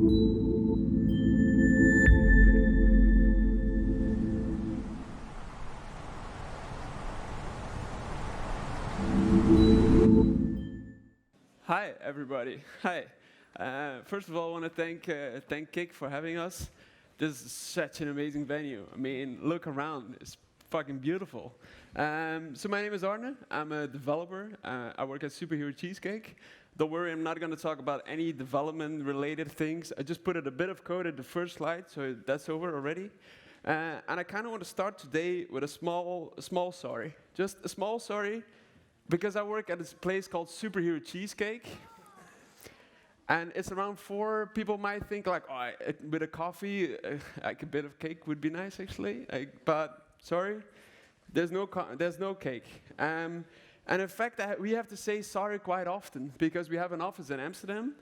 Hi, everybody. Hi. First of all, I want to thank Kikk for having us. This is such an amazing venue. I mean, look around. It's fucking beautiful. So my name is Arne. I'm a developer. I work at Superhero Cheesecake. Don't worry, I'm not going to talk about any development-related things. I just put a bit of code at the first slide, so that's over already. And I kind of want to start today with a small sorry. Just a small sorry. Because I work at this place called Superhero Cheesecake, and it's around 4. People might think like, oh, with a coffee, like a bit of cake would be nice actually. But sorry, there's no cake. And in fact, we have to say sorry quite often because we have an office in Amsterdam,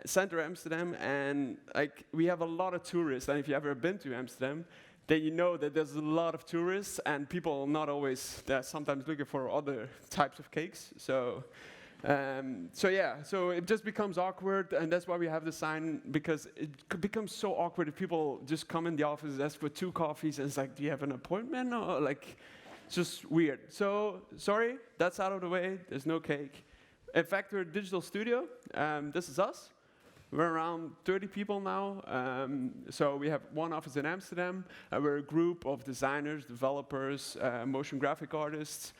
center Amsterdam, and like we have a lot of tourists. And if you've ever been to Amsterdam, then you know that there's a lot of tourists and people not always, they're sometimes looking for other types of cakes. So it just becomes awkward, and that's why we have the sign, because it becomes so awkward if people just come in the office, ask for 2 coffees, and it's like, do you have an appointment? Or like, it's just weird. So, sorry, that's out of the way, there's no cake. In fact, we're a digital studio, this is us. We're around 30 people now, so we have one office in Amsterdam. We're a group of designers, developers, motion graphic artists,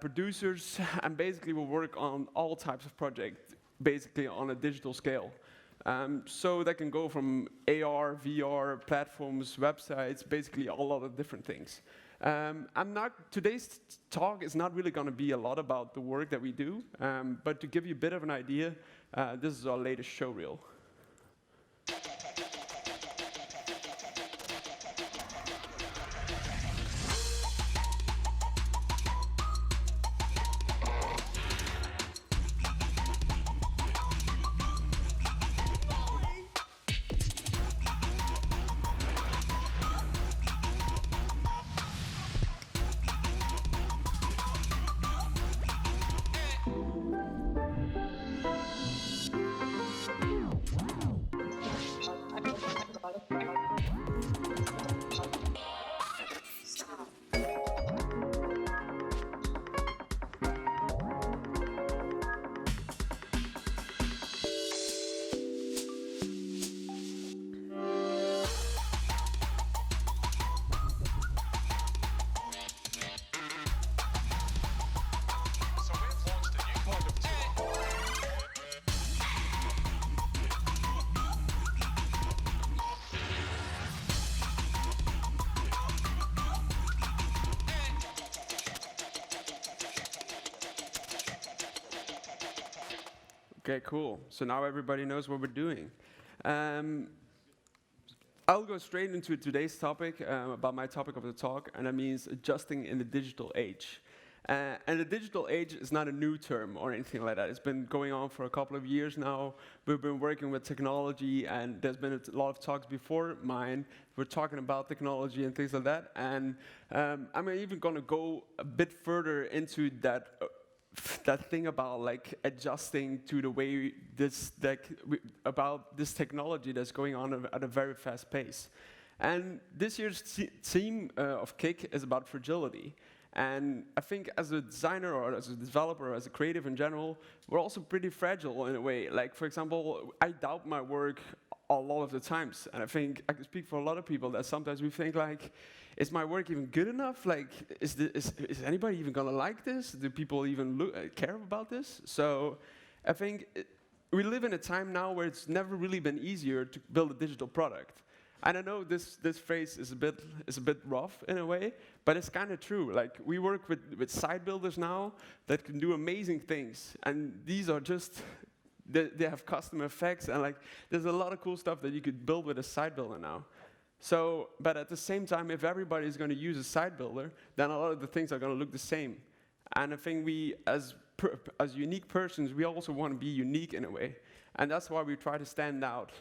producers, and basically we work on all types of projects, basically on a digital scale. So that can go from AR, VR, platforms, websites, basically a lot of different things. Today's talk is not really going to be a lot about the work that we do, but to give you a bit of an idea, this is our latest showreel. Okay, cool. So now everybody knows what we're doing. I'll go straight into today's topic, about my topic of the talk, and that means adjusting in the digital age. And the digital age is not a new term or anything like that. It's been going on for a couple of years now. We've been working with technology, and there's been a lot of talks before mine. We're talking about technology and things like that. And I'm even going to go a bit further into that thing about like adjusting to the way about this technology that's going on at a very fast pace. And this year's theme of Kikk is about fragility. And I think as a designer or as a developer or as a creative in general, we're also pretty fragile in a way. Like, for example, I doubt my work a lot of the times. And I think I can speak for a lot of people that sometimes we think like, is my work even good enough? Like, is anybody even gonna like this? Do people even care about this? So I think we live in a time now where it's never really been easier to build a digital product. And I know this phrase is a bit rough in a way, but it's kind of true. Like, we work with site builders now that can do amazing things, and these are just they have custom effects, and like there's a lot of cool stuff that you could build with a site builder now. So, but at the same time, if everybody is going to use a site builder, then a lot of the things are going to look the same. And I think we, as unique persons, we also want to be unique in a way, and that's why we try to stand out.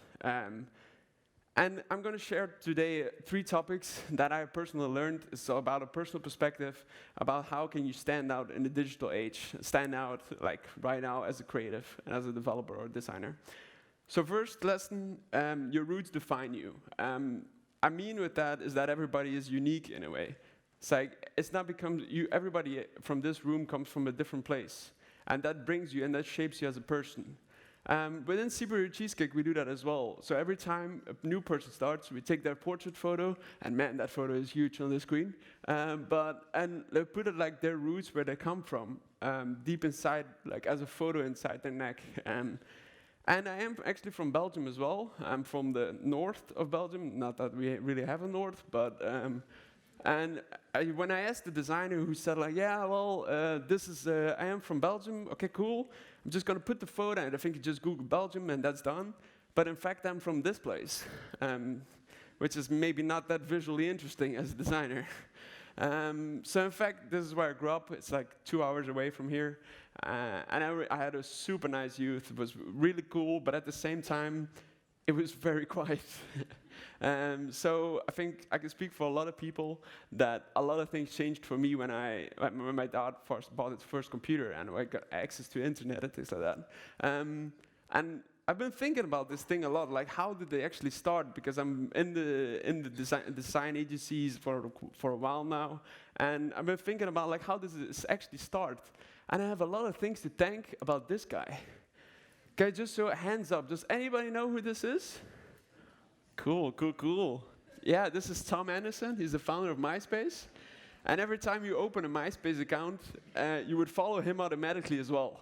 And I'm going to share today 3 topics that I personally learned. It's about a personal perspective, about how can you stand out in the digital age, stand out like right now as a creative and as a developer or designer. So first lesson, your roots define you. I mean with that is that everybody is unique in a way. It's like, it's not becomes you, everybody from this room comes from a different place. And that brings you and that shapes you as a person. Within Superhero Cheesecake, we do that as well. So every time a new person starts, we take their portrait photo, and man, that photo is huge on the screen. And they put it like their roots, where they come from, deep inside, like as a photo inside their neck. And I am actually from Belgium as well. I'm from the north of Belgium. Not that we really have a north, but when I asked the designer, who said like, yeah, well, I am from Belgium. Okay, cool. I'm just gonna put the photo, and I think you just Google Belgium, and that's done. But in fact, I'm from this place, which is maybe not that visually interesting as a designer. So in fact, this is where I grew up. It's like 2 hours away from here. And I had a super nice youth. It was really cool, but at the same time, it was very quiet. So I think I can speak for a lot of people that a lot of things changed for me when my dad first bought his first computer and I got access to internet and things like that. And I've been thinking about this thing a lot, like how did they actually start? Because I'm in the design agencies for a while now, and I've been thinking about like how does this actually start? And I have a lot of things to thank about this guy. Okay, just so hands up. Does anybody know who this is? Cool. Yeah, this is Tom Anderson. He's the founder of MySpace. And every time you open a MySpace account, you would follow him automatically as well.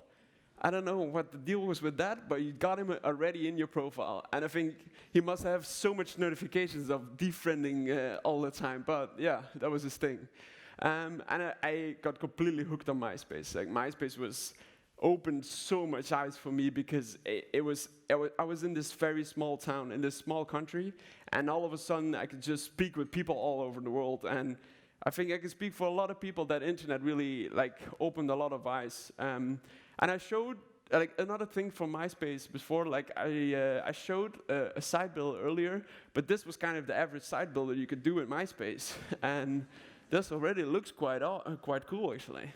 I don't know what the deal was with that, but you got him already in your profile. And I think he must have so much notifications of defriending all the time. But yeah, that was his thing. And I got completely hooked on MySpace. Like MySpace opened so much eyes for me because I was in this very small town, in this small country, and all of a sudden I could just speak with people all over the world. And I think I can speak for a lot of people that internet really opened a lot of eyes. And I showed another thing from MySpace before. I showed a side build earlier, but this was kind of the average side build that you could do in MySpace, and this already looks quite cool actually.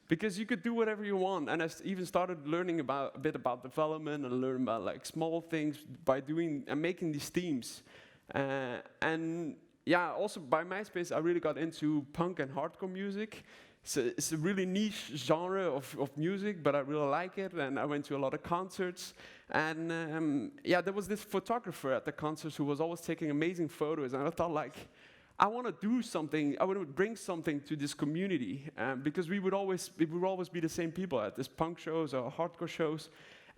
Because you could do whatever you want, and I even started learning a bit about development and learning about small things by doing and making these themes. And yeah, also by MySpace, I really got into punk and hardcore music. It's a really niche genre of music, but I really like it, and I went to a lot of concerts. And yeah, there was this photographer at the concerts who was always taking amazing photos, and I thought I want to do something. I want to bring something to this community because we would always be the same people at these punk shows or hardcore shows,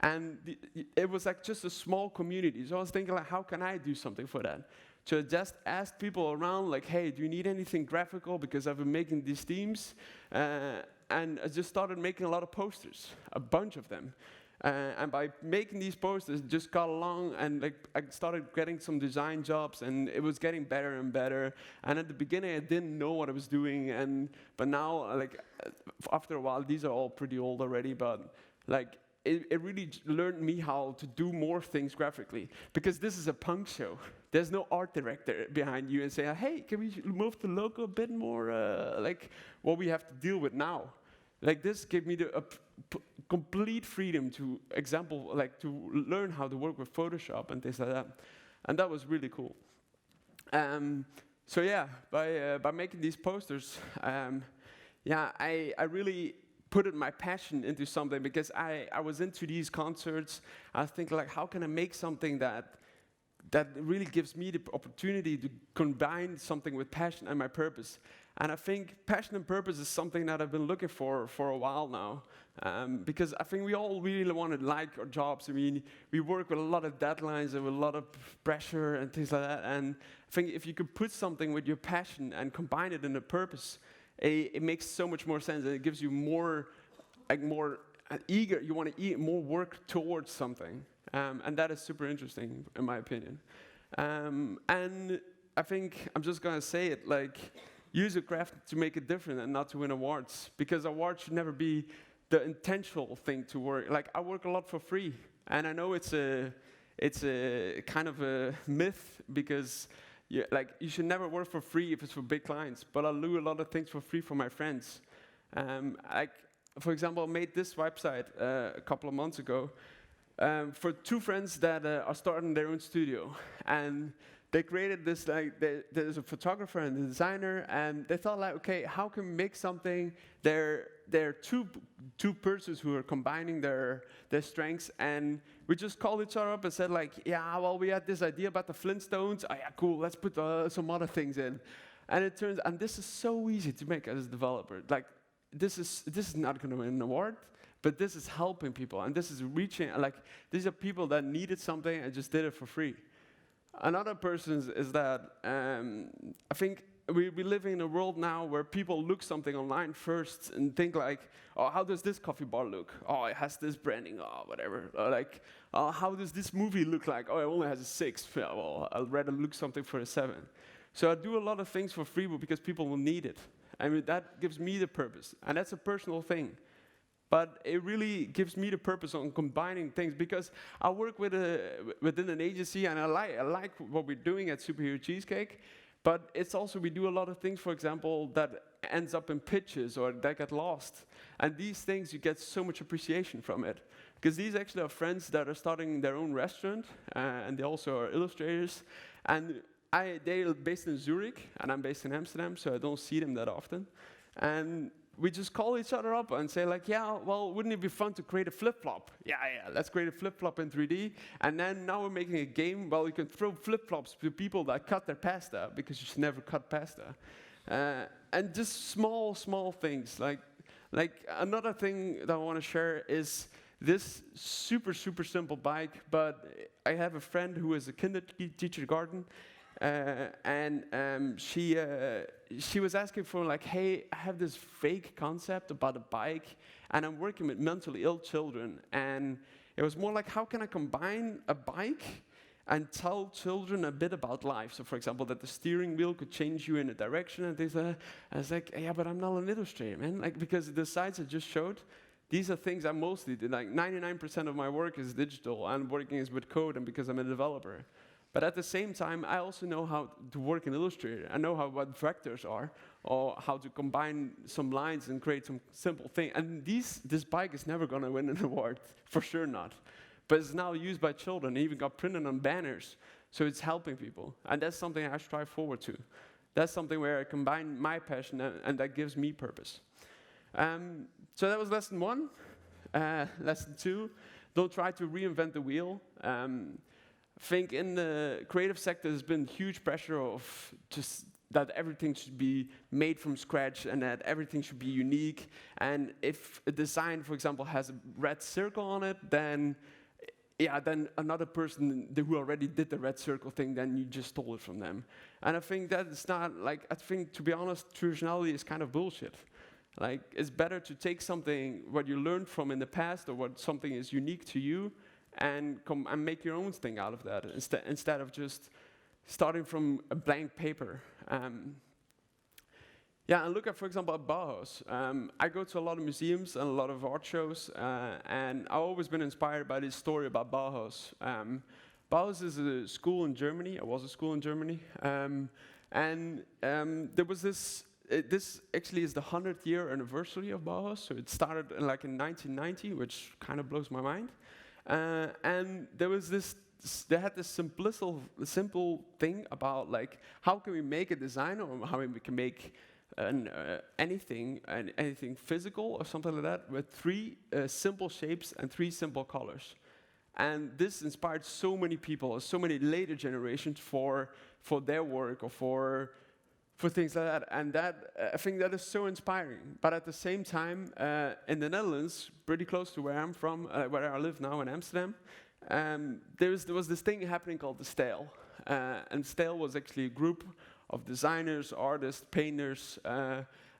and it was just a small community. So I was thinking, how can I do something for that? So I just asked people around, hey, do you need anything graphical? Because I've been making these themes, and I just started making a lot of posters, a bunch of them. And by making these posters, just got along, and I started getting some design jobs, and it was getting better and better. And at the beginning, I didn't know what I was doing, but now, after a while, these are all pretty old already, but it really learned me how to do more things graphically, because this is a punk show. There's no art director behind you and say, hey, can we move the logo a bit more, what we have to deal with now. This gave me the complete freedom to to learn how to work with Photoshop and things like that, and that was really cool. So yeah, by making these posters, I really put my passion into something, because I was into these concerts. I was thinking how can I make something that really gives me the opportunity to combine something with passion and my purpose. And I think passion and purpose is something that I've been looking for a while now, because I think we all really want to like our jobs. I mean, we work with a lot of deadlines and with a lot of pressure and things like that. And I think if you could put something with your passion and combine it in a purpose, it makes so much more sense, and it gives you more eager. You want to more work towards something, and that is super interesting in my opinion. And I think I'm just gonna say it use your craft to make it different and not to win awards, because awards should never be the intentional thing to work. I work a lot for free, and I know it's a kind of a myth, because you should never work for free if it's for big clients. But I'll do a lot of things for free for my friends. For example, I made this website a couple of months ago. for two friends that are starting their own studio, and they created this, like, there's a photographer and a designer, and they thought, like, okay, how can we make something? They're two persons who are combining their strengths, and we just called each other up and said, like, yeah, well, we had this idea about the Flintstones. Oh yeah, cool. Let's put some other things in, and it turns, and this is so easy to make as a developer. Like, this is not going to win an award, but this is helping people, and this is reaching. Like, these are people that needed something and just did it for free. Another person is that I think we live in a world now where people look something online first and think like, oh, how does this coffee bar look? Oh, it has this branding, oh, whatever. Or like, oh, how does this movie look like? Oh, it only has a 6. Yeah, well, I'll rather look something for a 7. So I do a lot of things for free because people will need it. I mean, that gives me the purpose, and that's a personal thing. But it really gives me the purpose on combining things, because I work within an agency, and I like what we're doing at Superhero Cheesecake. But it's also, we do a lot of things, for example, that ends up in pitches or that get lost. And these things, you get so much appreciation from it. Because these actually are friends that are starting their own restaurant, and they also are illustrators. And they're based in Zurich, and I'm based in Amsterdam, so I don't see them that often. And we just call each other up and say, like, yeah, well, wouldn't it be fun to create a flip-flop? Yeah, let's create a flip-flop in 3D. And then now we're making a game, well, you can throw flip-flops to people that cut their pasta, because you should never cut pasta. And just small things. Like another thing that I want to share is this super simple bike, but I have a friend who is a kindergarten, and she was asking for, like, hey, I have this vague concept about a bike, and I'm working with mentally ill children, and it was more like, how can I combine a bike and tell children a bit about life? So, for example, that the steering wheel could change you in a direction, and things like that. I was like, yeah, but I'm not an illustrator, man. Like, because the sites I just showed, these are things I mostly did. Like, 99% of my work is digital, and working is with code, and because I'm a developer. But at the same time, I also know how to work in Illustrator. I know what vectors are, or how to combine some lines and create some simple thing. And this bike is never going to win an award, for sure not. But it's now used by children, even got printed on banners. So it's helping people. And that's something I strive forward to. That's something where I combine my passion, and that gives me purpose. So that was lesson 1. Lesson 2, don't try to reinvent the wheel. I think in the creative sector, there's been huge pressure of just that everything should be made from scratch and that everything should be unique. And if a design, for example, has a red circle on it, then another person who already did the red circle thing, then you just stole it from them. And I think that it's not, like, I think, to be honest, traditionality is kind of bullshit. Like, it's better to take something, what you learned from in the past, or what something is unique to you, and make your own thing out of that, instead of just starting from a blank paper. And look at, for example, at Bauhaus. I go to a lot of museums and a lot of art shows, and I've always been inspired by this story about Bauhaus. Bauhaus is a school in Germany. It was a school in Germany. There was this actually is the 100th year anniversary of Bauhaus. So it started in 1990, which kind of blows my mind. And there was they had this simple thing about, like, how can we make a design, or how we can make anything physical or something like that with 3 simple shapes and 3 simple colors. And this inspired so many people, so many later generations for their work, or for things like that. And that, I think that is so inspiring. But at the same time, in the Netherlands, pretty close to where I'm from, where I live now in Amsterdam, there was this thing happening called the Stijl. And Stijl was actually a group of designers, artists, painters,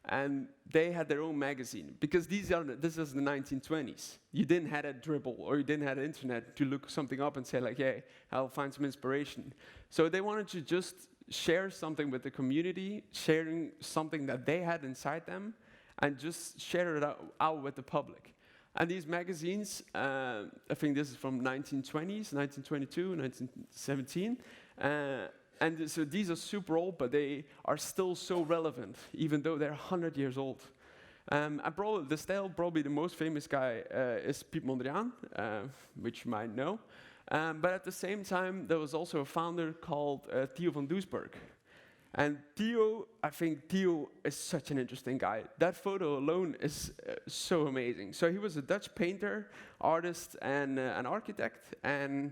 and they had their own magazine. Because this is the 1920s. You didn't have a Dribble, or you didn't have the internet to look something up and say, like, hey, I'll find some inspiration. So they wanted to just share something with the community, sharing something that they had inside them, and just share it out with the public. And these magazines, I think this is from 1920s, 1922, 1917, and so these are super old, but they are still so relevant, even though they're 100 years old. And probably the most famous guy is Piet Mondriaan, which you might know. But at the same time, there was also a founder called Theo van Doesburg. And I think Theo is such an interesting guy. That photo alone is so amazing. So he was a Dutch painter, artist, and an architect. And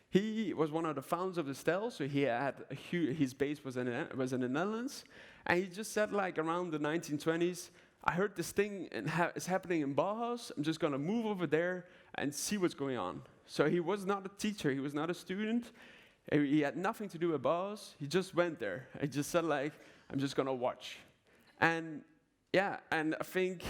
he was one of the founders of the style. So he had his base was in the Netherlands. And he just said, like, around the 1920s, I heard this thing is happening in Bauhaus. I'm just going to move over there and see what's going on. So he was not a teacher. He was not a student. He had nothing to do with Bauhaus. He just went there. He just said, like, I'm just going to watch. And yeah, and I think,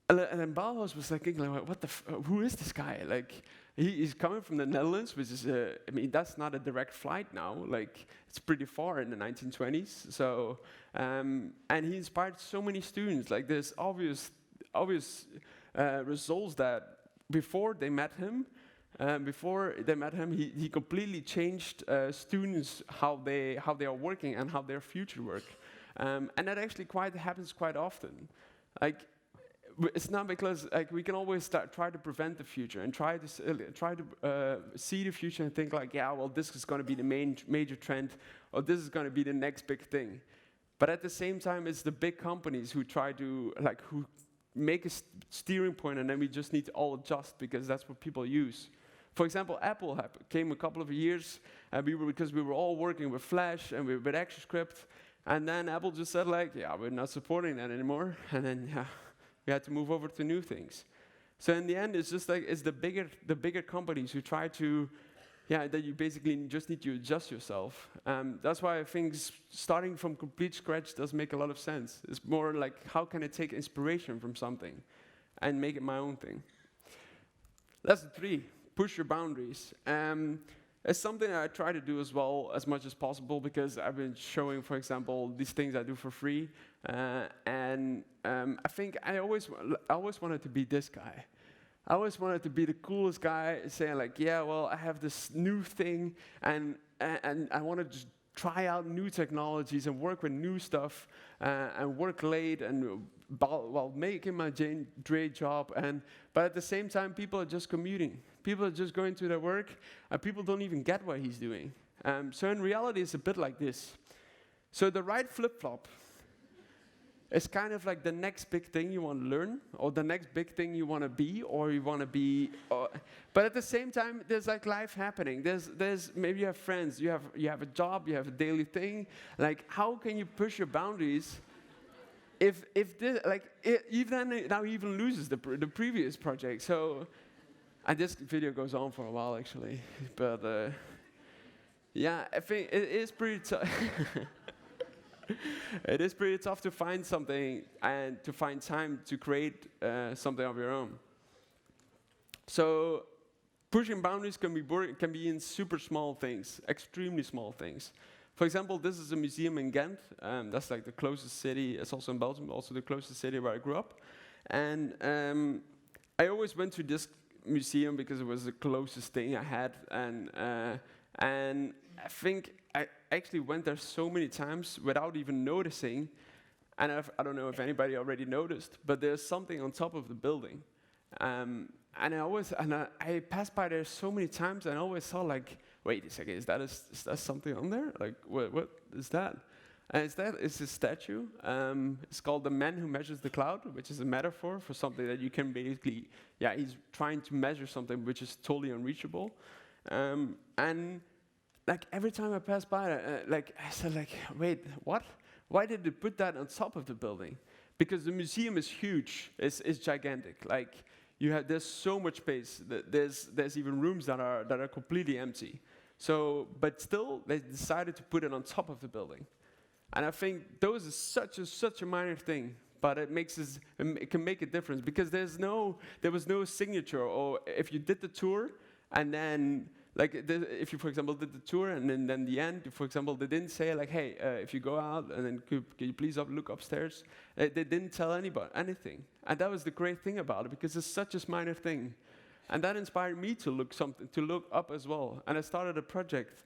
and then Bauhaus was like, thinking, like, who is this guy? Like, he's coming from the Netherlands, which is, I mean, that's not a direct flight now. Like, it's pretty far in the 1920s. So, and he inspired so many students. Like, there's obvious results that before they met him, he completely changed students how they are working and how their future work, and that actually happens quite often. Like, it's not because like we can always try to prevent the future and try to see the future and think like, yeah, well, this is going to be the major trend, or this is going to be the next big thing. But at the same time, it's the big companies who try to who make a steering point, and then we just need to all adjust because that's what people use. For example, Apple came a couple of years, because we were all working with Flash and with ActionScript, and then Apple just said like, yeah, we're not supporting that anymore, and then we had to move over to new things. So in the end, it's just like it's the bigger companies who try to, that you basically just need to adjust yourself. That's why I think starting from complete scratch does make a lot of sense. It's more like, how can I take inspiration from something and make it my own thing? Lesson 3. Push your boundaries. It's something I try to do as well as much as possible because I've been showing, for example, these things I do for free, and I think I always wanted to be this guy. I always wanted to be the coolest guy, saying like, yeah, well, I have this new thing, and I want to just try out new technologies and work with new stuff, and work late and while making my day job, but at the same time, people are just commuting. People are just going to their work, and people don't even get what he's doing. So in reality, it's a bit like this. So the right flip-flop is kind of like the next big thing you want to learn, or the next big thing you want to be, or you want to be. But at the same time, there's like life happening. There's maybe you have friends, you have a job, you have a daily thing. Like, how can you push your boundaries? If this, like, even now he even loses the previous project. So. And this video goes on for a while, actually. But, yeah, I think it is pretty tough. It is pretty tough to find something and to find time to create something of your own. So, pushing boundaries can be in super small things, extremely small things. For example, this is a museum in Ghent. That's like the closest city. It's also in Belgium, also the closest city where I grew up. And I always went to this museum because it was the closest thing I had, and I think I actually went there so many times without even noticing, and I don't know if anybody already noticed, but there's something on top of the building, and I passed by there so many times, and I always saw like, wait a second, is that something on there? Like, what is that? And it's a statue. It's called The Man Who Measures the Cloud, which is a metaphor for something that you can basically, he's trying to measure something which is totally unreachable. And like every time I pass by, I said like, wait, what? Why did they put that on top of the building? Because the museum is huge. It's gigantic. Like there's so much space. There's even rooms that are completely empty. So, but still, they decided to put it on top of the building. And I think those is such a minor thing, but it can make a difference because there was no signature. Or if you did the tour, and then if you, for example, did the tour, and then the end, for example, they didn't say like, hey, if you go out, and then can you please look upstairs? They didn't tell anybody anything, and that was the great thing about it because it's such a minor thing, and that inspired me to look up as well. And I started a project.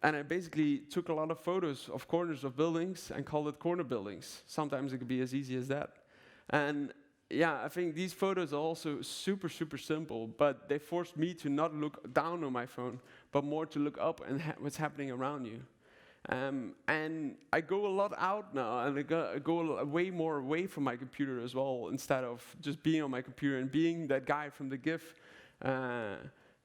And I basically took a lot of photos of corners of buildings and called it corner buildings. Sometimes it could be as easy as that. And yeah, I think these photos are also super, super simple, but they forced me to not look down on my phone, but more to look up and what's happening around you. And I go a lot out now, and I go way more away from my computer as well, instead of just being on my computer and being that guy from the GIF.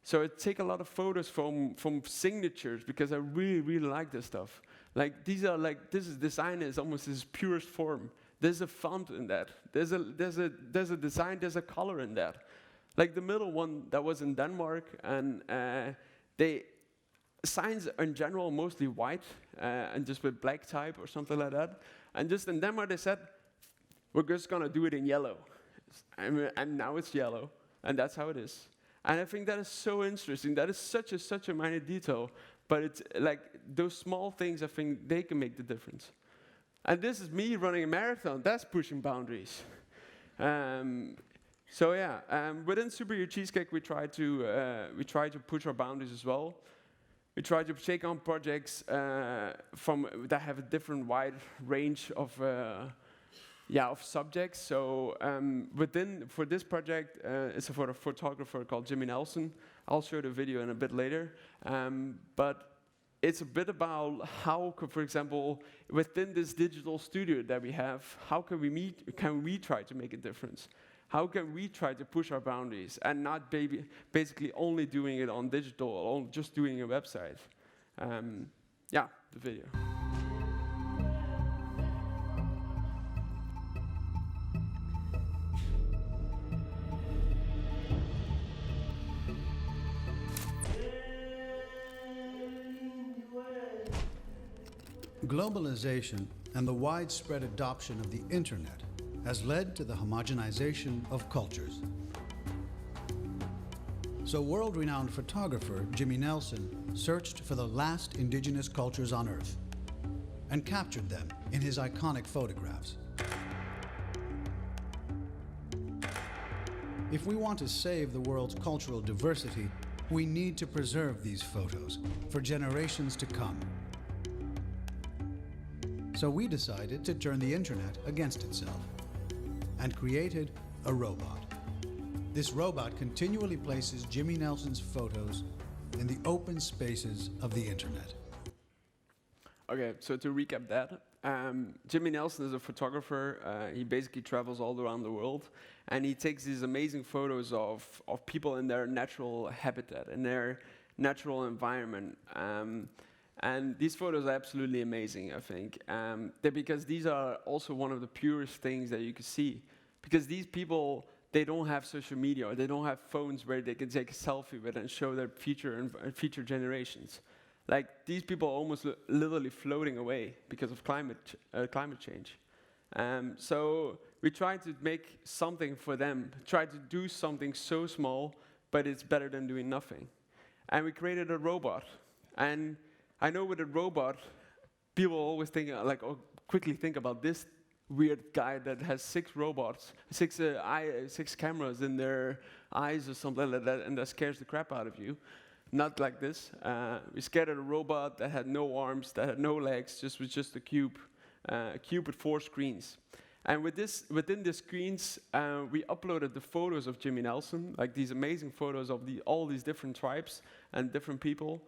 So I take a lot of photos from signatures, because I really, really like this stuff. Like this design is almost its purest form. There's a font in that. There's a design. There's a color in that. Like the middle one that was in Denmark, and signs in general mostly white and just with black type or something like that. And just in Denmark they said, we're just gonna do it in yellow, and now it's yellow, and that's how it is. And I think that is so interesting. That is such a minor detail, but it's like those small things. I think they can make the difference. And this is me running a marathon. That's pushing boundaries. So yeah, within Superhero Cheesecake, we try to push our boundaries as well. We try to take on projects that have a different wide range of subjects. So for this project, it's for a photographer called Jimmy Nelson. I'll show the video in a bit later. But it's a bit about how, for example, within this digital studio that we have, how can we try to make a difference? How can we try to push our boundaries and not basically only doing it on digital or just doing a website? The video. Globalization and the widespread adoption of the internet has led to the homogenization of cultures. So world-renowned photographer Jimmy Nelson searched for the last indigenous cultures on Earth and captured them in his iconic photographs. If we want to save the world's cultural diversity, we need to preserve these photos for generations to come. So we decided to turn the internet against itself and created a robot. This robot continually places Jimmy Nelson's photos in the open spaces of the internet. Okay, so to recap that, Jimmy Nelson is a photographer. He basically travels all around the world, and he takes these amazing photos of people in their natural habitat, in their natural environment. And these photos are absolutely amazing, I think. Because these are also one of the purest things that you can see. Because these people, they don't have social media, or they don't have phones where they can take a selfie with and show their future generations. Like, these people are almost literally floating away because of climate change. So we try to make something for them, try to do something so small, but it's better than doing nothing. And we created a robot. And I know with a robot, people always think, quickly think about this weird guy that has six cameras in their eyes or something like that, and that scares the crap out of you. Not like this. We scared a robot that had no arms, that had no legs, was just a cube with 4 screens. And within the screens, we uploaded the photos of Jimmy Nelson, like these amazing photos of all these different tribes and different people.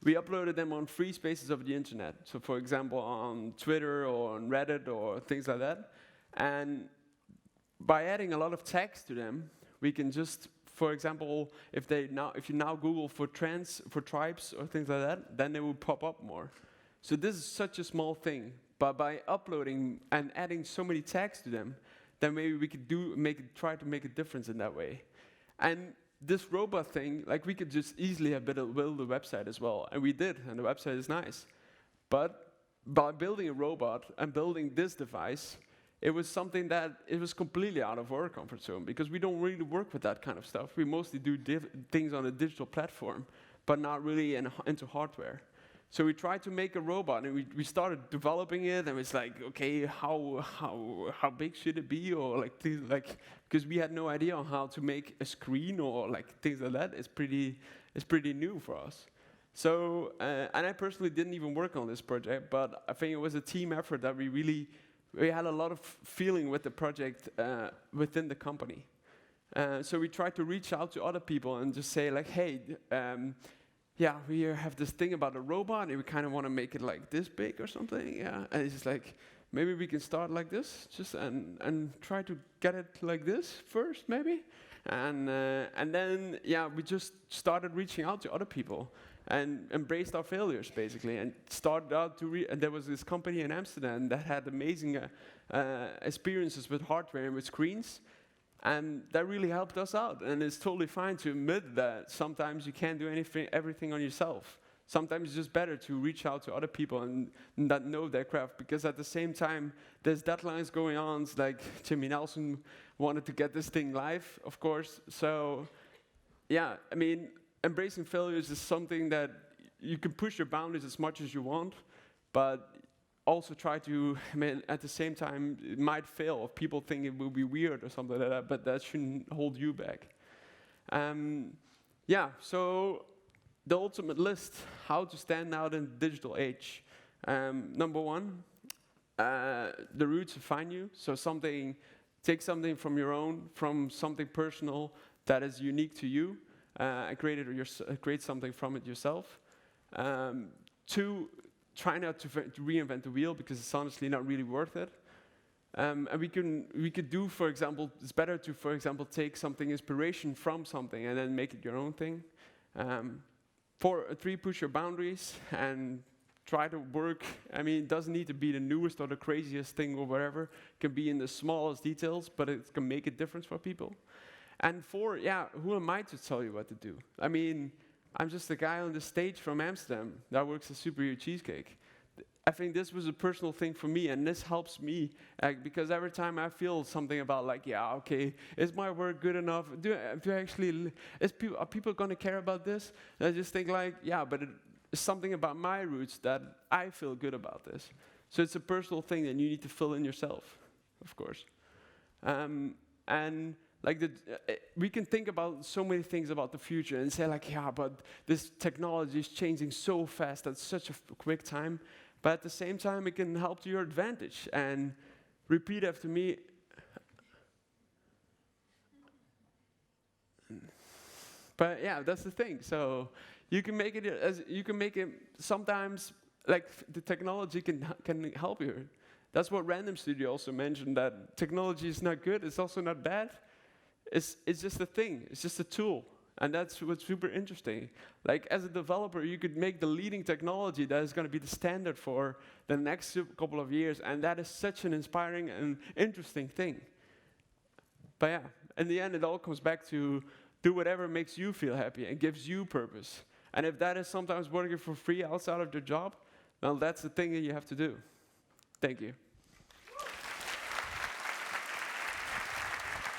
We uploaded them on free spaces of the internet. So for example, on Twitter or on Reddit or things like that. And by adding a lot of text to them, we can just, for example, if you now Google for tribes or things like that, then they will pop up more. So this is such a small thing, but by uploading and adding so many tags to them, then maybe we could try to make a difference in that way. And this robot thing, we could just easily have built a website as well, and we did, and the website is nice. But by building a robot and building this device, it was something that it was completely out of our comfort zone, because we don't really work with that kind of stuff. We mostly do things on a digital platform, but not really into hardware. So we tried to make a robot, and we started developing it, and it's like, okay, how big should it be, or things because we had no idea on how to make a screen or things like that. It's pretty new for us. So and I personally didn't even work on this project, but I think it was a team effort that we really we had a lot of feeling with the project within the company. So we tried to reach out to other people and just say like, hey, yeah, we have this thing about a robot and we kind of want to make it like this big or something. Yeah, and it's just like, maybe we can start like this, just and try to get it like this first, maybe. And then, yeah, we just started reaching out to other people and embraced our failures, basically, and started out to and there was this company in Amsterdam that had amazing experiences with hardware and with screens. And that really helped us out. And it's totally fine to admit that sometimes you can't do everything on yourself. Sometimes it's just better to reach out to other people and that know their craft. Because at the same time, there's deadlines going on. It's like Jimmy Nelson wanted to get this thing live, of course. So, yeah, I mean, embracing failures is something that you can push your boundaries as much as you want. But also try to, I mean, at the same time, it might fail if people think it will be weird or something like that, but that shouldn't hold you back. Yeah, so the ultimate list, how to stand out in the digital age. Number one, the roots define you. So take something from your own, from something personal that is unique to you, and create something from it yourself. Two, try not to reinvent the wheel because it's honestly not really worth it. And we could do, for example, it's better to, for example, take something inspiration from something and then make it your own thing. 3, push your boundaries and try to work. I mean, it doesn't need to be the newest or the craziest thing or whatever. It can be in the smallest details, but it can make a difference for people. And 4, yeah, who am I to tell you what to do? I mean, I'm just a guy on the stage from Amsterdam that works at Superhero Cheesecake. I think this was a personal thing for me, and this helps me because every time I feel something about like, yeah, okay, is my work good enough? Are people going to care about this? And I just think like, yeah, but it's something about my roots that I feel good about this. So it's a personal thing that you need to fill in yourself, of course. And like we can think about so many things about the future and say like, yeah, but this technology is changing so fast at such a quick time. But at the same time, it can help to your advantage. And repeat after me. But yeah, that's the thing. So you can make it sometimes like the technology can help you. That's what Random Studio also mentioned, that technology is not good. It's also not bad. It's just a thing. It's just a tool. And that's what's super interesting. Like, as a developer, you could make the leading technology that is going to be the standard for the next couple of years. And that is such an inspiring and interesting thing. But yeah, in the end, it all comes back to do whatever makes you feel happy and gives you purpose. And if that is sometimes working for free outside of your job, well, that's the thing that you have to do. Thank you.